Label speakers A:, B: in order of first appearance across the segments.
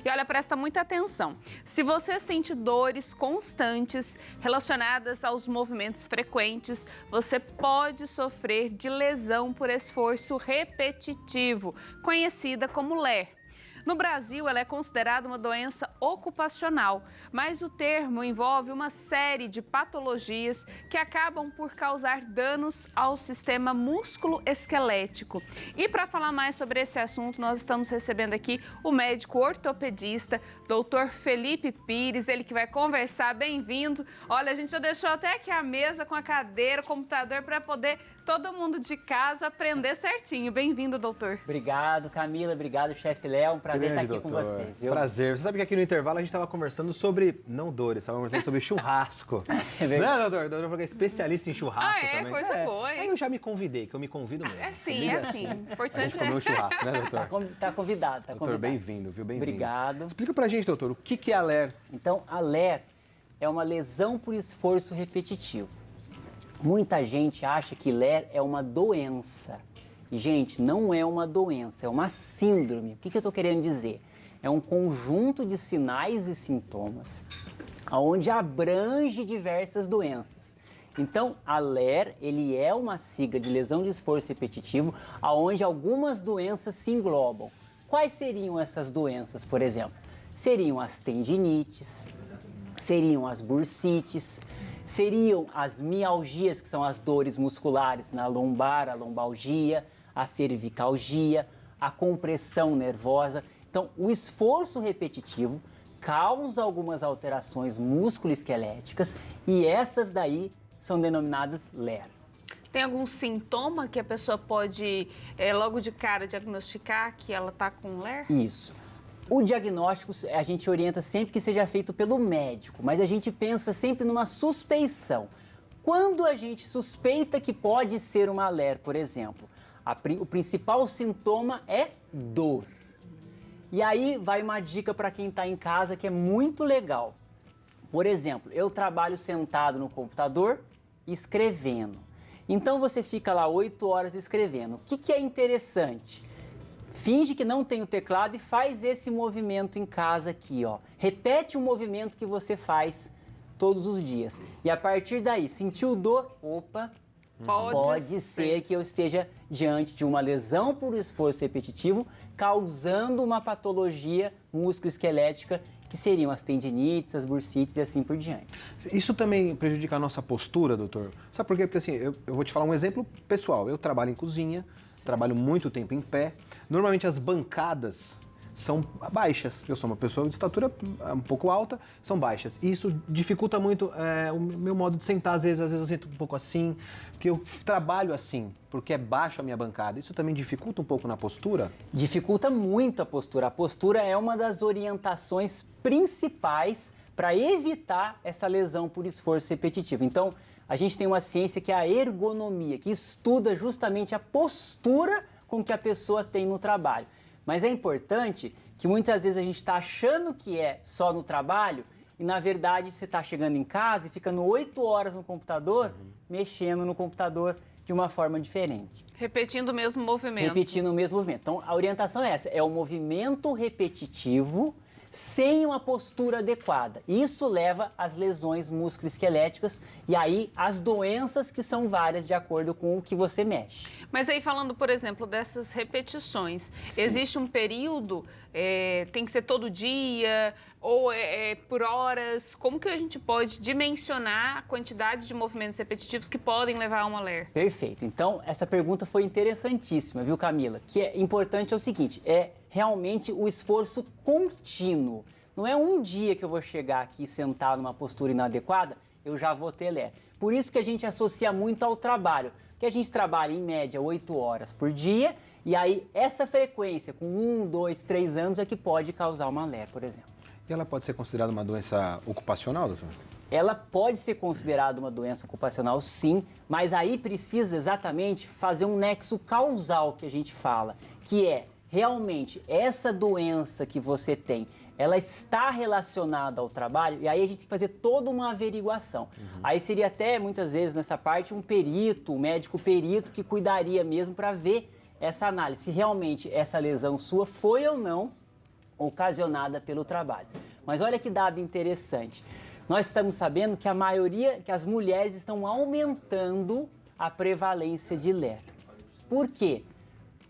A: E olha, presta muita atenção. Se você sente dores constantes relacionadas aos movimentos frequentes, você pode sofrer de lesão por esforço repetitivo, conhecida como LER. No Brasil, ela é considerada uma doença ocupacional, mas o termo envolve uma série de patologias que acabam por causar danos ao sistema músculo-esquelético. E para falar mais sobre esse assunto, nós estamos recebendo aqui o médico ortopedista, Dr. Felipe Pires, ele que vai conversar. Bem-vindo. Olha, a gente já deixou até aqui a mesa com a cadeira, o computador, para poder todo mundo de casa aprender certinho. Bem-vindo, doutor.
B: Obrigado, Camila. Obrigado, chefe Léo. Um prazer estar aqui com vocês. Viu?
C: Prazer. Você sabe que aqui no intervalo a gente estava conversando sobre, não dores, estava conversando sobre churrasco.
B: É verdade.
C: Né, doutor? O doutor falou que é especialista em churrasco também.
A: Coisa boa, hein?
C: Aí eu já me convidei, que eu me convido mesmo.
A: É assim.
C: A
A: Importante
C: gente comer um churrasco, né, doutor?
B: Tá convidado, tá
C: Doutor,
B: convidado.
C: bem-vindo, viu? Bem-vindo.
B: Obrigado.
C: Explica pra gente, doutor, o que é a LER?
B: Então, a LER é uma lesão por esforço repetitivo. Muita gente acha que LER é uma doença. E, gente, não é uma doença, é uma síndrome. O que eu estou querendo dizer? É um conjunto de sinais e sintomas onde abrange diversas doenças. Então, a LER, ele é uma sigla de lesão de esforço repetitivo, onde algumas doenças se englobam. Quais seriam essas doenças, por exemplo? Seriam as tendinites, seriam as bursites, seriam as mialgias, que são as dores musculares na lombar, a lombalgia, a cervicalgia, a compressão nervosa. Então, o esforço repetitivo causa algumas alterações músculo-esqueléticas e essas daí são denominadas LER.
A: Tem algum sintoma que a pessoa pode, logo de cara, diagnosticar que ela está com LER?
B: Isso. O diagnóstico a gente orienta sempre que seja feito pelo médico, mas a gente pensa sempre numa suspeição. Quando a gente suspeita que pode ser uma LER, por exemplo, o principal sintoma é dor. E aí vai uma dica para quem está em casa que é muito legal. Por exemplo, eu trabalho sentado no computador escrevendo. Então você fica lá 8 horas escrevendo. O que é interessante? Finge que não tem o teclado e faz esse movimento em casa aqui, ó. Repete o movimento que você faz todos os dias. E a partir daí, sentiu dor? Opa, pode ser que eu esteja diante de uma lesão por esforço repetitivo, causando uma patologia musculoesquelética, que seriam as tendinites, as bursites e assim por diante.
C: Isso também prejudica a nossa postura, doutor? Sabe por quê? Porque assim, eu vou te falar um exemplo pessoal. Eu trabalho em cozinha, trabalho muito tempo em pé. Normalmente as bancadas são baixas. Eu sou uma pessoa de estatura um pouco alta, são baixas. E isso dificulta muito o meu modo de sentar. Às vezes eu sinto um pouco assim, porque eu trabalho assim, porque é baixo a minha bancada. Isso também dificulta um pouco na postura?
B: Dificulta muito a postura. A postura é uma das orientações principais para evitar essa lesão por esforço repetitivo. Então, a gente tem uma ciência que é a ergonomia, que estuda justamente a postura com que a pessoa tem no trabalho. Mas é importante que muitas vezes a gente está achando que é só no trabalho e, na verdade, você está chegando em casa e ficando 8 horas no computador, mexendo no computador de uma forma diferente.
A: Repetindo o mesmo movimento.
B: Repetindo o mesmo movimento. Então, a orientação é essa, é o movimento repetitivo sem uma postura adequada. Isso leva às lesões musculoesqueléticas e aí às doenças que são várias de acordo com o que você mexe.
A: Mas aí falando, por exemplo, dessas repetições, existe um período, tem que ser todo dia ou por horas? Como que a gente pode dimensionar a quantidade de movimentos repetitivos que podem levar a uma LER?
B: Perfeito. Então, essa pergunta foi interessantíssima, viu, Camila? Que é importante é o seguinte, é realmente o esforço contínuo. Não é um dia que eu vou chegar aqui e sentar numa postura inadequada, eu já vou ter LER. Por isso que a gente associa muito ao trabalho, que a gente trabalha em média 8 horas por dia, e aí essa frequência com 1, 2, 3 anos é que pode causar uma LER, por exemplo.
C: E ela pode ser considerada uma doença ocupacional, doutor?
B: Ela pode ser considerada uma doença ocupacional, sim, mas aí precisa exatamente fazer um nexo causal que a gente fala, que é realmente essa doença que você tem, ela está relacionada ao trabalho, e aí a gente tem que fazer toda uma averiguação. Aí seria até, muitas vezes, nessa parte, um perito, um médico perito que cuidaria mesmo para ver essa análise, se realmente essa lesão sua foi ou não ocasionada pelo trabalho. Mas olha que dado interessante. Nós estamos sabendo que que as mulheres estão aumentando a prevalência de LER. Por quê?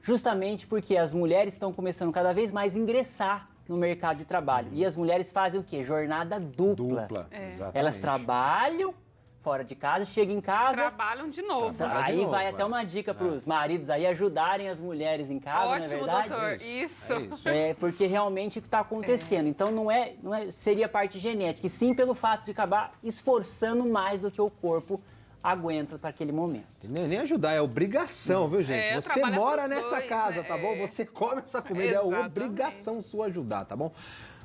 B: Justamente porque as mulheres estão começando cada vez mais a ingressar no mercado de trabalho. E as mulheres fazem o quê? Jornada dupla.
C: Exatamente.
B: Elas trabalham fora de casa, chegam em casa...
A: Trabalham de novo.
B: Aí vai até uma dica para os maridos aí ajudarem as mulheres em casa,
A: Ótimo,
B: não é verdade?
A: doutor. Isso.
B: Porque realmente o que está acontecendo. Então não é seria parte genética, e sim pelo fato de acabar esforçando mais do que o corpo aguenta para aquele momento.
C: Nem ajudar, é obrigação, viu, gente?
A: É,
C: Você
A: trabalha
C: mora
A: pros
C: nessa
A: dois,
C: casa,
A: né?
C: tá bom? Você come essa comida, é
A: Exatamente.
C: obrigação sua ajudar, tá bom?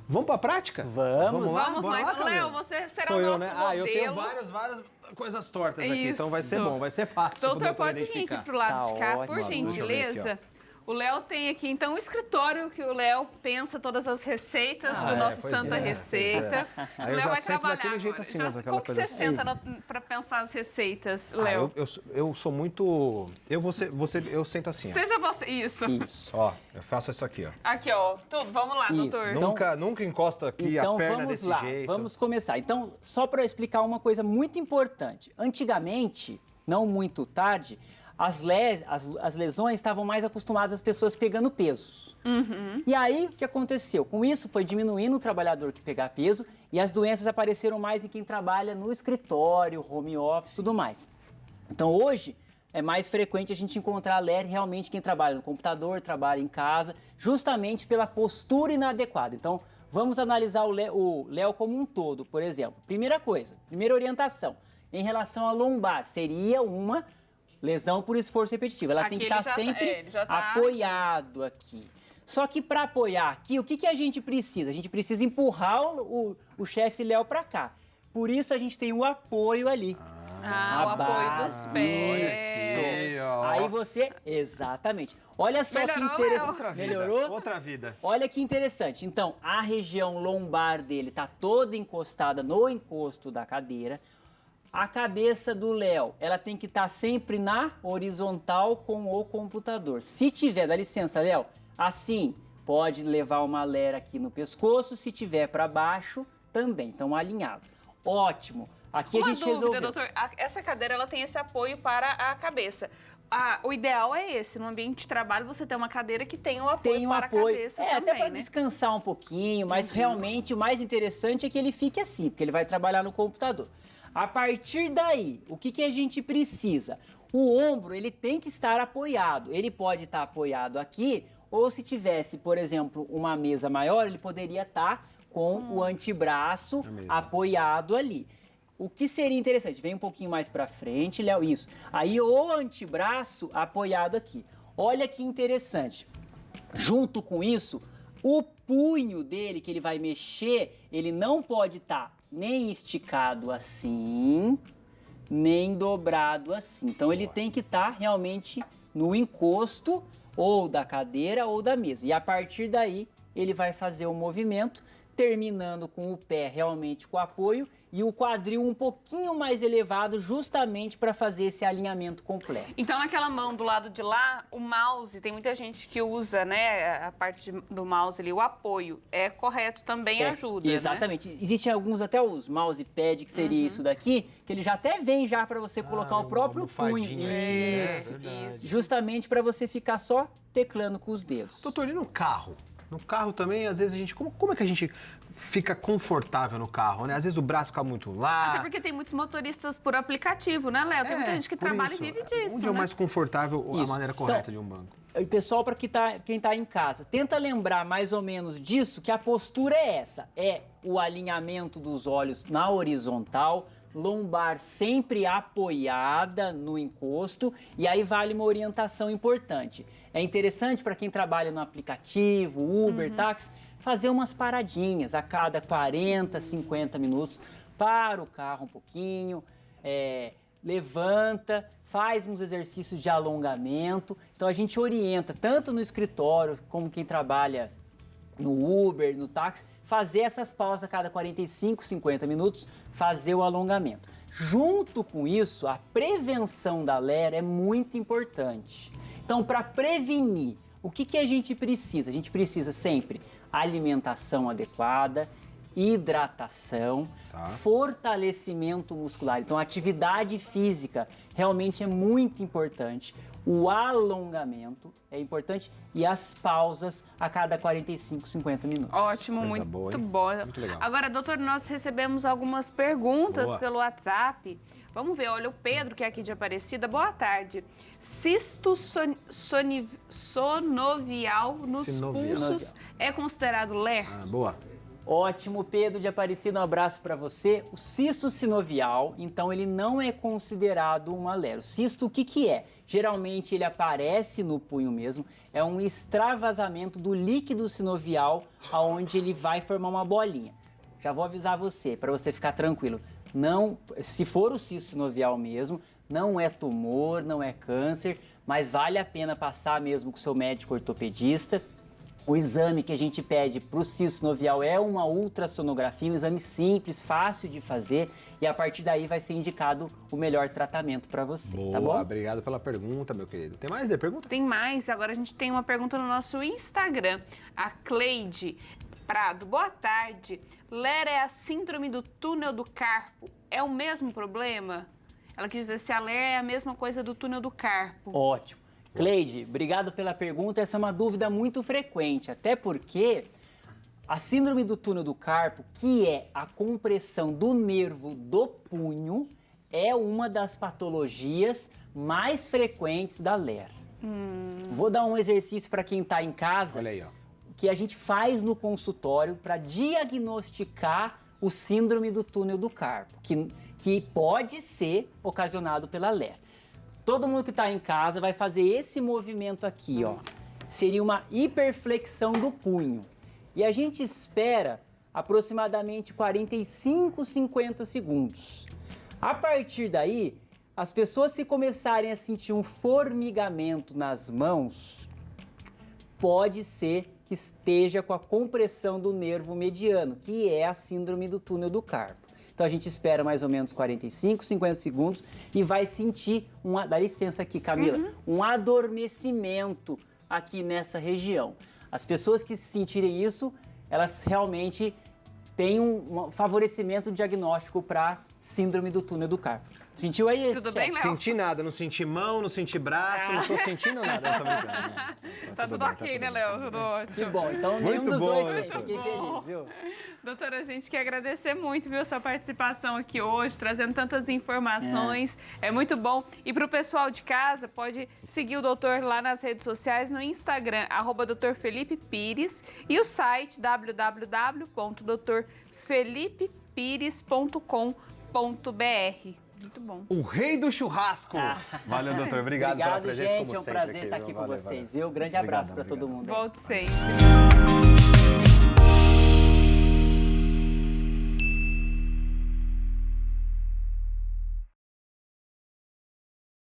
C: Vamos pra prática?
B: Vamos.
C: lá?
A: Vamos lá, então,
C: Camila?
A: Léo, você será
C: Sou
A: o
C: eu,
A: nosso
C: né?
A: modelo.
C: Eu tenho várias coisas tortas aqui, então vai ser
A: Isso.
C: bom, vai ser fácil. pro
A: Doutor, pode vir
C: identificar.
A: aqui pro lado
B: Tá
A: de cá,
B: ótimo.
A: por
C: Deixa eu ver
A: gentileza.
C: aqui,
A: O Léo tem aqui, então, o escritório que o Léo pensa todas as receitas do nosso
C: pois
A: Santa
C: é,
A: Receita.
C: pois é.
A: O
C: Aí eu
A: Léo
C: já
A: vai
C: sento
A: trabalhar
C: daquele jeito
A: agora.
C: assim,
A: Já,
C: né, aquela
A: como que
C: coisa
A: você
C: assim.
A: senta para pensar as receitas,
C: Ah,
A: Léo?
C: eu sou muito... Eu sento assim, ó.
A: Seja você. Isso.
B: Isso.
C: Ó, eu faço isso aqui, ó.
A: Aqui, ó. Tudo. Vamos lá,
B: Isso.
A: doutor.
B: Então-
C: Nunca encosta aqui a perna
B: vamos
C: desse
B: lá,
C: jeito.
B: vamos começar. Então, só para explicar uma coisa muito importante. Antigamente, não muito tarde, as lesões estavam mais acostumadas às pessoas pegando pesos. E aí, o que aconteceu? Com isso, foi diminuindo o trabalhador que pegar peso e as doenças apareceram mais em quem trabalha no escritório, home office e tudo mais. Então, hoje, é mais frequente a gente encontrar LER realmente quem trabalha no computador, trabalha em casa, justamente pela postura inadequada. Então, vamos analisar o Léo como um todo, por exemplo. Primeira orientação, em relação à lombar, seria uma lesão por esforço repetitivo. Ela tem
A: Aqui
B: que
A: ele
B: estar
A: já tá-
B: sempre
A: ele já tá-
B: apoiado aqui. Só que para apoiar aqui, o que a gente precisa? A gente precisa empurrar o chefe Léo para cá. Por isso a gente tem o apoio ali.
A: Ah, o apoio dos pés.
C: Isso. ó.
B: Aí você... Exatamente. Olha só
A: Melhorou,
B: que interessante.
C: Outra vida.
B: Melhorou?
C: Outra vida.
B: Olha que interessante. Então, a região lombar dele tá toda encostada no encosto da cadeira. A cabeça do Léo, ela tem que estar sempre na horizontal com o computador. Se tiver, dá licença, Léo, assim, pode levar uma lera aqui no pescoço. Se tiver para baixo, também. Então, alinhado. Ótimo. Aqui
A: Uma
B: a gente
A: dúvida,
B: resolveu.
A: doutor. Essa cadeira ela tem esse apoio para a cabeça. O ideal é esse, no ambiente de trabalho, você ter uma cadeira que tenha o apoio
B: Tem um
A: para
B: apoio.
A: a cabeça
B: Até
A: também,
B: para
A: né?
B: descansar um pouquinho, mas realmente o mais interessante é que ele fique assim, porque ele vai trabalhar no computador. A partir daí, o que a gente precisa? O ombro, ele tem que estar apoiado. Ele pode estar apoiado aqui, ou se tivesse, por exemplo, uma mesa maior, ele poderia estar com o antebraço apoiado ali. O que seria interessante? Vem um pouquinho mais para frente, Léo, isso. Aí o antebraço apoiado aqui. Olha que interessante. Junto com isso, o punho dele que ele vai mexer, ele não pode estar nem esticado assim, nem dobrado assim. Então ele tem que estar realmente no encosto ou da cadeira ou da mesa. E a partir daí ele vai fazer o movimento, terminando com o pé realmente com apoio e o quadril um pouquinho mais elevado, justamente para fazer esse alinhamento completo.
A: Então, naquela mão do lado de lá, o mouse, tem muita gente que usa, né, a parte do mouse ali, o apoio. É correto, também ajuda,
B: Exatamente. Existem alguns, até os mousepad, que seria isso daqui, que ele já até vem já para você colocar o próprio punho.
C: almofadinha aí.
B: Isso.
A: Isso.
B: Justamente para você ficar só teclando com os dedos.
C: Doutor, e no carro? No carro também, às vezes, a gente... Como é que a gente fica confortável no carro, né? Às vezes o braço fica muito lá.
A: Até porque tem muitos motoristas por aplicativo, né, Léo? Tem muita gente que
C: por
A: trabalha
C: isso.
A: e vive disso,
C: Onde é o
A: né?
C: mais confortável a
B: Isso.
C: maneira correta de um banco?
B: E pessoal, para quem tá em casa, tenta lembrar mais ou menos disso, que a postura é essa. É o alinhamento dos olhos na horizontal, lombar sempre apoiada no encosto, e aí vale uma orientação importante. É interessante para quem trabalha no aplicativo, Uber, táxi, fazer umas paradinhas a cada 40, 50 minutos. Para o carro um pouquinho, levanta, faz uns exercícios de alongamento. Então a gente orienta, tanto no escritório como quem trabalha no Uber, no táxi, fazer essas pausas a cada 45, 50 minutos, fazer o alongamento. Junto com isso, a prevenção da LER é muito importante. Então, para prevenir, o que a gente precisa? A gente precisa sempre alimentação adequada, hidratação, fortalecimento muscular. Então, a atividade física realmente é muito importante. O alongamento é importante e as pausas a cada 45, 50 minutos.
A: Ótimo,
C: Coisa
A: muito
C: boa, hein?
A: bom.
C: Muito legal.
A: Agora, doutor, nós recebemos algumas perguntas
C: Boa.
A: pelo WhatsApp. Vamos ver, olha, o Pedro, que é aqui de Aparecida. Boa tarde. Cisto sonovial nos
C: Sinovial.
A: pulsos é considerado LER?
C: Ah, boa.
B: Ótimo, Pedro de Aparecida, um abraço para você. O cisto sinovial, então, ele não é considerado uma LER. O cisto, o que que é? Geralmente ele aparece no punho mesmo, é um extravasamento do líquido sinovial, aonde ele vai formar uma bolinha. Já vou avisar você, para você ficar tranquilo. Não, se for o cisto sinovial mesmo, não é tumor, não é câncer, mas vale a pena passar mesmo com o seu médico ortopedista. O exame que a gente pede para o cisto sinovial é uma ultrassonografia, um exame simples, fácil de fazer, e a partir daí vai ser indicado o melhor tratamento para você,
C: Boa,
B: tá bom?
C: obrigado pela pergunta, meu querido. Tem mais de pergunta?
A: Tem mais, agora a gente tem uma pergunta no nosso Instagram. A Cleide Prado, boa tarde. LER é a síndrome do túnel do carpo. É o mesmo problema? Ela quis dizer se a LER é a mesma coisa do túnel do carpo.
B: Ótimo. Cleide, obrigado pela pergunta. Essa é uma dúvida muito frequente, até porque a síndrome do túnel do carpo, que é a compressão do nervo do punho, é uma das patologias mais frequentes da LER. Vou dar um exercício para quem está em casa.
C: Olha aí, ó.
B: Que a gente faz no consultório para diagnosticar o síndrome do túnel do carpo, que pode ser ocasionado pela LER. Todo mundo que está em casa vai fazer esse movimento aqui, ó. Seria uma hiperflexão do punho. E a gente espera aproximadamente 45, 50 segundos. A partir daí, as pessoas se começarem a sentir um formigamento nas mãos, pode ser que esteja com a compressão do nervo mediano, que é a síndrome do túnel do carpo. Então a gente espera mais ou menos 45, 50 segundos e vai sentir, dá licença aqui, Camila, um adormecimento aqui nessa região. As pessoas que sentirem isso, elas realmente têm um favorecimento diagnóstico para síndrome do túnel do carpo. Sentiu aí?
A: Tudo bem,
B: chefe?
A: Léo?
C: Senti nada, não senti mão, não senti braço, não tô sentindo nada. Eu tô brincando. Né?
A: Tá tudo ok, né, Léo? Tudo ótimo.
B: Que bom, então nenhum
C: Muito
B: dos
C: bom,
B: dois tem.
C: doutor.
B: Fiquei feliz, viu?
A: Doutora, a gente quer agradecer muito, viu, sua participação aqui hoje, trazendo tantas informações. É muito bom. E para o pessoal de casa, pode seguir o doutor lá nas redes sociais, no Instagram, @Dr. Felipe Pires, e o site www.drfelipepires.com.br. Muito bom.
C: O rei do churrasco. Valeu, doutor. Obrigado pela presença,
B: gente,
C: como
B: é um
C: sempre
B: prazer
C: aqui,
B: estar
C: viu?
B: aqui com
C: Valeu,
B: vocês,
C: valeu.
B: viu? Grande abraço para
C: Obrigadão,
B: todo mundo.
A: Volte sempre.